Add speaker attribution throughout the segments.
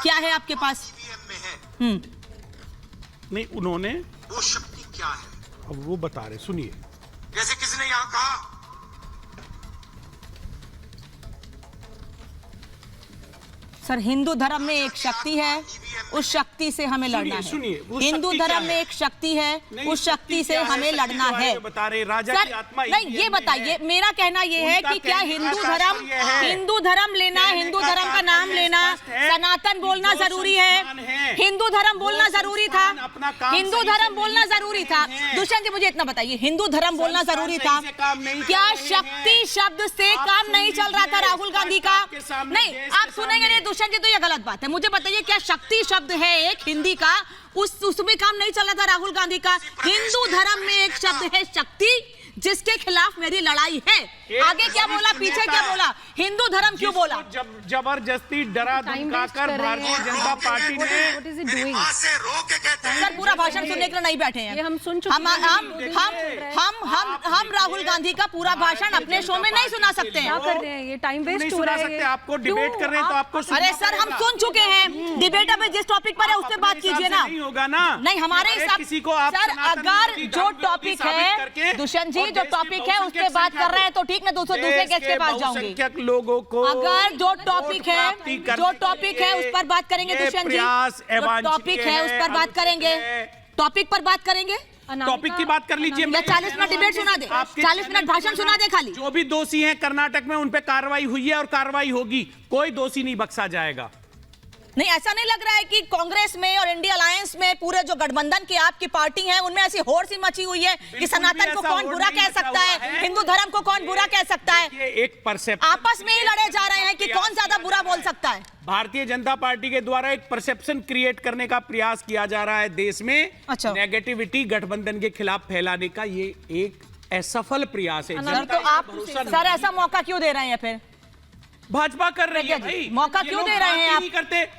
Speaker 1: क्या है आपके पास?
Speaker 2: नहीं, उन्होंने
Speaker 3: वो शक्ति क्या है?
Speaker 2: अब वो बता रहे, सुनिए।
Speaker 3: जैसे किसी ने यहां कहा
Speaker 1: सर, हिंदू धर्म में एक शक्ति है, उस शक्ति से हमें लड़ना है। हिंदू धर्म में एक शक्ति है, उस शक्ति से हमें लड़ना है।
Speaker 2: बता रहे राजा की आत्मा
Speaker 1: नहीं, ये बताइए, मेरा कहना ये है कि क्या हिंदू धर्म लेना, हिंदू धर्म का नाम लेना, सनातन बोलना जरूरी है? हिंदू धर्म बोलना जरूरी था? हिंदू धर्म बोलना जरूरी था? दुष्यंत जी, मुझे इतना बताइए, हिंदू धर्म बोलना जरूरी था? क्या शक्ति शब्द से काम नहीं चल रहा था राहुल गांधी का? नहीं, आप सुनेंगे नहीं दुष्यंत जी, तो ये गलत बात है। मुझे बताइए, क्या शक्ति शब्द है एक हिंदी का, उसमें काम नहीं चल रहा था राहुल गांधी का? हिंदू धर्म में एक शब्द है शक्ति, जिसके खिलाफ मेरी लड़ाई है। आगे क्या बोला, पीछे क्या बोला? हिंदू धर्म क्यों बोला?
Speaker 2: जब जबरदस्ती डरा धमकाकर भारतीय जनता पार्टी ने
Speaker 3: से रोक के कहते हैं।
Speaker 1: सर, पूरा भाषण सुनने के लिए नहीं बैठे हैं,
Speaker 4: हम सुन चुके
Speaker 1: हम राहुल गांधी का पूरा भाषण अपने शो में नहीं सुना सकते हैं।
Speaker 4: क्या कर रहे हैं? ये टाइम वेस्ट हो रहा है।
Speaker 2: आपको डिबेट कर रहे हैं तो आपको
Speaker 1: अरे सर, हम सुन चुके हैं, डिबेट में जिस टॉपिक पर है उस पर बात कीजिए ना।
Speaker 2: नहीं होगा ना,
Speaker 1: नहीं, हमारे हिसाब
Speaker 2: किसी को आप
Speaker 1: सर, अगर जो टॉपिक है दुष्यंत जी, जो टॉपिक है उस पर बात कर रहे हैं तो ठीक, मैं दूसरे गेस्ट के पास जाऊंगी।
Speaker 2: लोगों को
Speaker 1: अगर जो टॉपिक है उस पर बात करेंगे दुष्यंत जी, टॉपिक है उस पर बात करेंगे, टॉपिक पर बात करेंगे,
Speaker 2: टॉपिक की बात कर लीजिए।
Speaker 1: 40 मिनट डिबेट सुना दे, 40 मिनट भाषण सुना दे खाली।
Speaker 2: जो भी दोषी हैं कर्नाटक में, उन पे कार्रवाई हुई है और कार्रवाई होगी, कोई दोषी नहीं बख्शा जाएगा।
Speaker 1: नहीं, ऐसा नहीं लग रहा है कि कांग्रेस में और इंडिया अलायंस में पूरे जो गठबंधन की आपकी पार्टी है उनमें ऐसी होड़ सी मची हुई है कि सनातन को कौन बुरा कह सकता है, हिंदू धर्म को कौन बुरा कह सकता है?
Speaker 2: ये एक परसेप्शन,
Speaker 1: आपस में ही लड़े जा रहे हैं कि कौन ज्यादा बुरा बोल सकता है।
Speaker 2: भारतीय जनता पार्टी के द्वारा एक परसेप्शन क्रिएट करने का प्रयास किया जा रहा है देश में।
Speaker 1: अच्छा।
Speaker 2: नेगेटिविटी गठबंधन के खिलाफ फैलाने का ये एक असफल प्रयास है।
Speaker 1: सर, तो आप सर ऐसा मौका क्यों दे रहे हैं? फिर
Speaker 2: भाजपा कर रही है भाई,
Speaker 1: मौका क्यों दे रहे हैं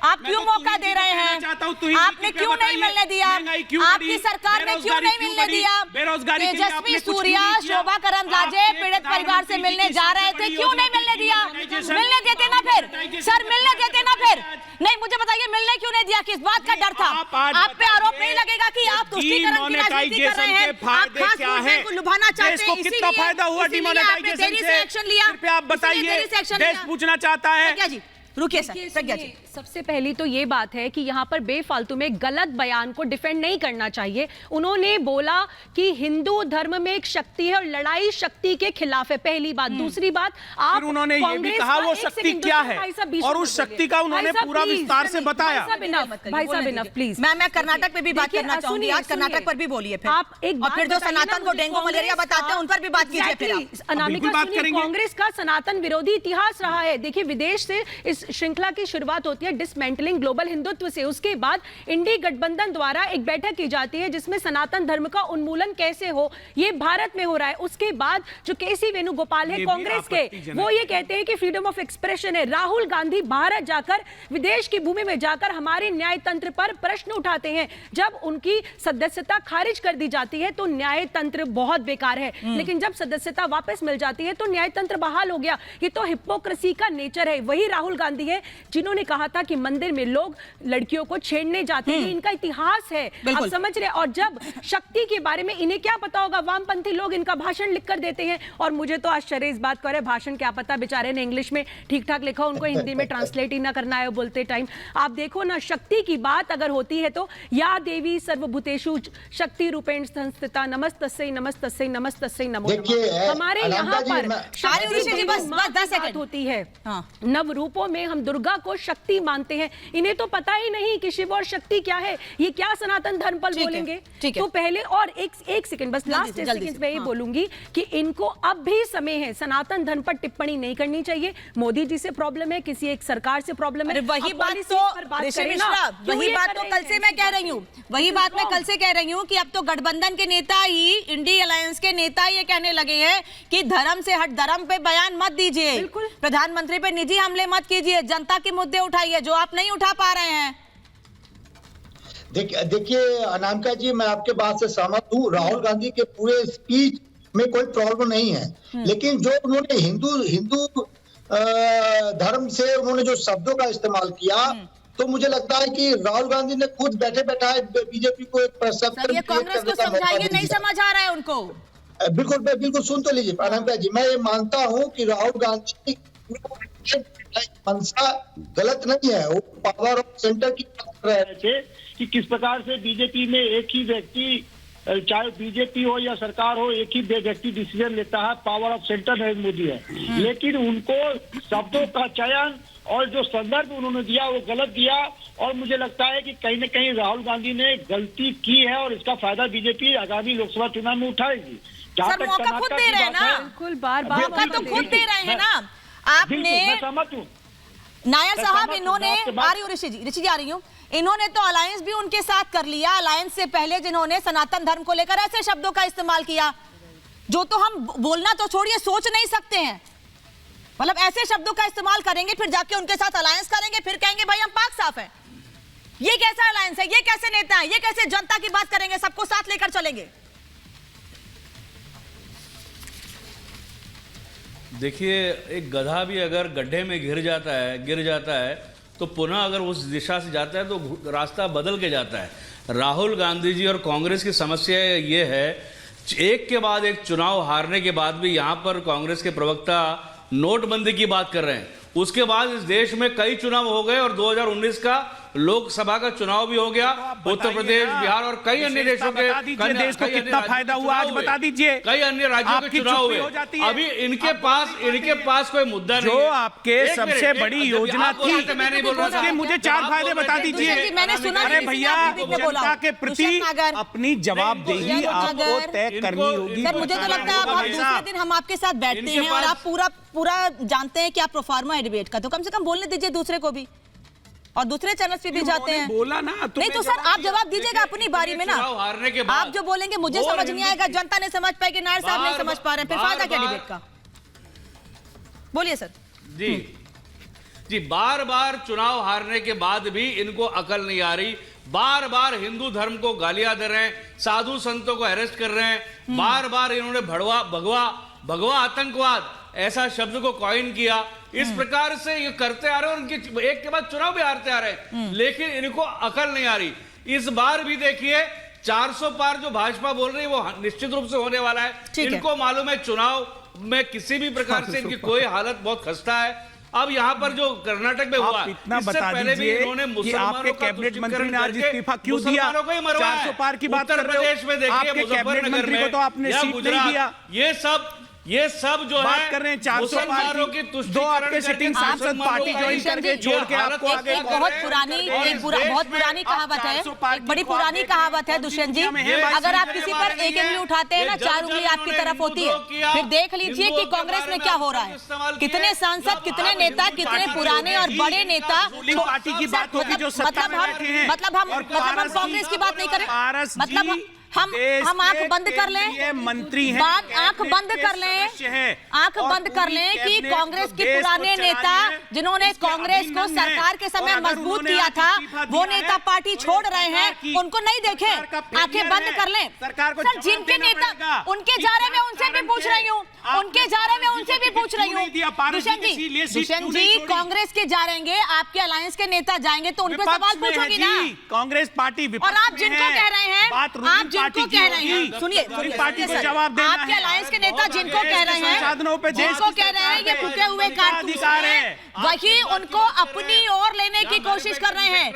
Speaker 1: आप क्यों मौका दे रहे हैं? आपने क्यों नहीं मिलने दिया? आपकी सरकार ने क्यों नहीं मिलने दिया? तेजस्वी सूर्या, शोभा करंदलाजे पीड़ित परिवार से मिलने जा रहे थे, क्यों नहीं मिलने दिया? मिलने देते ना फिर सर, मिलने देते ना फिर। नहीं, मुझे बताइए, मिलने क्यों नहीं दिया? किस बात का डर था? आप पे आरोप नहीं लगेगा कि आप तुष्टीकरण की राजनीति कर रहे हैं, आप खास मुद्दे को लुभाना चाहते हैं,
Speaker 2: कितना फायदा हुआ डिमोनेटाइजेशन से?
Speaker 1: एक्शन लिया,
Speaker 2: आप बताइए, पूछना चाहता है।
Speaker 1: प्रज्ञा जी, रुकिए सर, प्रज्ञा जी।
Speaker 4: सबसे पहली तो ये बात है कि यहाँ पर बेफालतू में गलत बयान को डिफेंड नहीं करना चाहिए। उन्होंने बोला कि हिंदू धर्म में एक शक्ति है और लड़ाई शक्ति के खिलाफ है, पहली बात। दूसरी बात, आप
Speaker 2: उन्होंने ये भी कहा वो शक्ति क्या है और उस शक्ति का उन्होंने पूरा विस्तार से बताया।
Speaker 4: भाई साहब इनफ प्लीज।
Speaker 1: मैं कर्नाटक पे भी बात करना चाहूंगी, आज कर्नाटक पर भी बोलिए फिर
Speaker 4: आप एक,
Speaker 1: और फिर जो सनातन को डेंगू मलेरिया बताते हैं उन पर भी बात कीजिए फिर आप।
Speaker 4: अनामिका, कांग्रेस का सनातन विरोधी इतिहास रहा है। देखिए, विदेश से इस श्रृंखला की शुरुआत होती है डिसमेंटलिंग ग्लोबल हिंदुत्व से, उसके बाद इंडी गठबंधन द्वारा एक बैठक की जाती है जिसमें सनातन धर्म का उन्मूलन कैसे हो, ये भारत में हो रहा है। उसके बाद जो केसी वेणुगोपाल है कांग्रेस के, वो ये कहते हैं कि फ्रीडम ऑफ एक्सप्रेशन है। राहुल गांधी भारत जाकर, विदेश की भूमि में जाकर हमारे न्याय तंत्र पर प्रश्न उठाते हैं। जब उनकी सदस्यता खारिज कर दी जाती है तो न्याय तंत्र बहुत बेकार है, लेकिन जब सदस्यता वापस मिल जाती है तो न्याय तंत्र बहाल हो गया। ये तो हिपोक्रेसी का नेचर है। वही राहुल गांधी है जिन्होंने कहा था कि मंदिर में लोग लड़कियों को छेड़ने जाते हैं, इनका इतिहास है, आप समझ रहे। और जब शक्ति के बारे में इन्हें क्या पता होगा, वामपंथी लोग इनका भाषण लिख कर देते हैं। और मुझे तो आश्चर्य इस बात का है, भाषण क्या पता, बेचारे ने इंग्लिश में ठीक ठाक लिखा, उनको हिंदी में ट्रांसलेट ही ना करना है बोलते टाइम। आप देखो ना, शक्ति की बात अगर होती है तो या देवी सर्वभूतेषु शक्ति रूपेण संस्थिता नमस्तस्यै नमस्तस्यै नमस्तस्यै नमो नमः। हमारे यहाँ पर बात होती है, नव रूपों में हम दुर्गा को शक्ति मानते हैं। इन्हें तो पता ही नहीं कि शिव और शक्ति क्या है, ये क्या सनातन धर्म पर बोलेंगे। तो पहले और एक सेकंड, बस लास्ट सेकंड में ये बोलूंगी कि इनको अब भी समय है, सनातन धर्म पर टिप्पणी नहीं करनी चाहिए। मोदी जी से प्रॉब्लम है, किसी एक सरकार से प्रॉब्लम है,
Speaker 1: वही बात तो कल से मैं कह रही हूँ, वही बात मैं कल से कह रही हूँ कि अब तो गठबंधन के नेता ही, इंडी अलायंस के नेता ये कहने लगे हैं कि धर्म से हट, धर्म पे बयान मत दीजिए, प्रधानमंत्री पे निजी हमले मत कीजिए, जनता के मुद्दे उठाइए जो आप नहीं उठा पा रहे हैं।
Speaker 5: देखिए अनामिका जी, मैं आपके बात से सहमत हूँ। राहुल गांधी के पूरे स्पीच में कोई प्रॉब्लम नहीं है, लेकिन जो उन्होंने हिंदू धर्म से उन्होंने जो शब्दों का इस्तेमाल किया तो मुझे लगता है कि राहुल गांधी ने खुद बैठे बैठाए बीजेपी को एक
Speaker 1: सर, ये कांग्रेस को समझाइए, नहीं समझ आ रहा है उनको।
Speaker 5: बिल्कुल सुन तो लीजिए प्रणब जी, मैं ये मानता हूँ कि राहुल गांधी की मंशा गलत नहीं है, वो पावर ऑफ सेंटर की बात कर रहे थे
Speaker 6: कि किस प्रकार से बीजेपी में एक ही व्यक्ति, चाहे बीजेपी हो या सरकार हो, एक ही व्यक्ति डिसीजन लेता है, power of centre Narendra Modi है। लेकिन उनको शब्दों का चयन और जो संदर्भ उन्होंने दिया वो गलत दिया, और मुझे लगता है कि कहीं न कहीं राहुल गांधी ने गलती की है और इसका फायदा बीजेपी आगामी लोकसभा चुनाव में उठाएगी।
Speaker 1: सर, मौका खुद दे रहे हैं ना,
Speaker 4: बिल्कुल बार
Speaker 1: मौका तो खुद दे रहे हैं ना आपने।
Speaker 6: सहमत हूँ
Speaker 1: नायर साहब, इन्होंने आ रही हूँ ऋषि जी आ रही हूँ, इन्होंने तो अलायंस भी उनके साथ कर लिया। अलायंस से पहले जिन्होंने सनातन धर्म को लेकर ऐसे शब्दों का इस्तेमाल किया जो तो हम बोलना तो छोड़िए, सोच नहीं सकते हैं। मतलब ऐसे शब्दों का इस्तेमाल करेंगे, फिर जाके उनके साथ अलायंस करेंगे, फिर कहेंगे भाई हम पाक साफ है। ये कैसा अलायंस है? ये कैसे नेता है? ये कैसे जनता की बात करेंगे, सबको साथ लेकर चलेंगे?
Speaker 7: देखिए, एक गधा भी अगर गड्ढे में गिर जाता है तो पुनः अगर उस दिशा से जाता है तो रास्ता बदल के जाता है। राहुल गांधी जी और कांग्रेस की समस्या ये है, एक के बाद एक चुनाव हारने के बाद भी यहाँ पर कांग्रेस के प्रवक्ता नोटबंदी की बात कर रहे हैं। उसके बाद इस देश में कई चुनाव हो गए और 2019 का लोकसभा का चुनाव भी हो गया, उत्तर प्रदेश, बिहार और कई अन्य देशों के
Speaker 2: देश को कितना फायदा हुआ आज बता दीजिए।
Speaker 7: कई अन्य राज्यों के चुनाव हुए। अभी इनके पास कोई मुद्दा नहीं।
Speaker 2: जो आपके सबसे बड़ी योजना थी,
Speaker 7: मैं नहीं बोल रहा,
Speaker 2: मुझे 4 फायदे बता दीजिए।
Speaker 1: मैंने सुना,
Speaker 2: अरे भैया, जनता के प्रति अपनी जवाबदेही आपको तय करनी होगी।
Speaker 1: सर, मुझे तो लगता है अब दूसरे दिन हम आपके साथ बैठते हैं और आप पूरा जानते हैं कि आप प्रोफार्मा है डिबेट का, तो कम से कम बोलने दीजिए दूसरे को भी, और दूसरे चैनल्स पे भी जाते हैं।
Speaker 2: बोला ना,
Speaker 1: नहीं तो सर आप जवाब दीजिएगा अपनी बारी में ना।
Speaker 7: हारने के बाद
Speaker 1: आप जो बोलेंगे मुझे समझ नहीं आएगा, जनता ने समझ पाएगी, नायर साहब नहीं समझ पा रहे हैं, फिर फायदा क्या डिबेट का? बोलिए सर।
Speaker 7: जी, बार बार चुनाव हारने के बाद भी इनको अकल नहीं आ रही। बार बार हिंदू धर्म को गालियां दे रहे हैं, साधु संतों को अरेस्ट कर रहे हैं। बार बार इन्होंने भगवा आतंकवाद ऐसा शब्द को कॉइन किया। इस प्रकार से ये करते आ रहे हैं और उनके एक के बाद चुनाव भी हारते आ रहे हैं, लेकिन इनको अकल नहीं आ रही। इस बार भी देखिए 400 पार जो भाजपा बोल रही है वो निश्चित रूप से होने वाला है। इनको मालूम है चुनाव में किसी भी प्रकार से इनकी कोई हालत बहुत खस्ता है। अब यहाँ पर जो कर्नाटक में हुआ, इससे पहले भी इन्होंने मुसलमानों का
Speaker 2: कैबिनेट मंत्री ने आज इस्तीफा क्यों दिया? 400 पार की बात कर रहे हो।
Speaker 7: उत्तर प्रदेश में देखिए,
Speaker 2: मुजफ्फरनगर में तो आपने सीट नहीं दिया।
Speaker 7: ये सब जो
Speaker 2: बात कर रहे हैं 400 पार की, दो आपके सिटिंग सांसद पार्टी ज्वाइन करके छोड़ के आपको आगे
Speaker 1: एक बहुत पुरानी कहावत है, एक बड़ी पुरानी कहावत है दुष्यंत जी, अगर आप किसी पर एक उंगली उठाते हैं ना, 4 उंगली आपकी तरफ होती है। फिर देख लीजिए कि कांग्रेस में क्या हो रहा है, कितने सांसद, कितने नेता, कितने पुराने और बड़े नेता
Speaker 2: पार्टी की बात होगी जो सत्ता में बैठे हैं।
Speaker 1: मतलब हम कांग्रेस की बात नहीं करें, मतलब हम आंख बंद कर लें,
Speaker 2: मंत्री हैं,
Speaker 1: आंख बंद कर लें कि कांग्रेस के पुराने नेता जिन्होंने कांग्रेस को सरकार के समय मजबूत किया था, वो नेता पार्टी छोड़ रहे हैं, उनको नहीं देखे, आंखें बंद कर लें। सर, जिनके नेता उनके जा रहे, मैं उनसे भी पूछ रही हूँ, उनके जा रहे, मैं उनसे भी पूछ रही हूँ। दुष्यंत जी, कांग्रेस के जा रहेंगे, आपके अलायंस के नेता जाएंगे तो उनपे सवाल पूछोगी ना।
Speaker 2: कांग्रेस पार्टी
Speaker 1: और आप जिनको कह रहे हैं, सुनिए,
Speaker 2: पार्टी को जवाब देना है।
Speaker 1: आपके अलायंस के नेता जिनको कह रहे हैं, ये फूके हुए कारतूस हैं, वही उनको अपनी ओर लेने की कोशिश कर रहे हैं।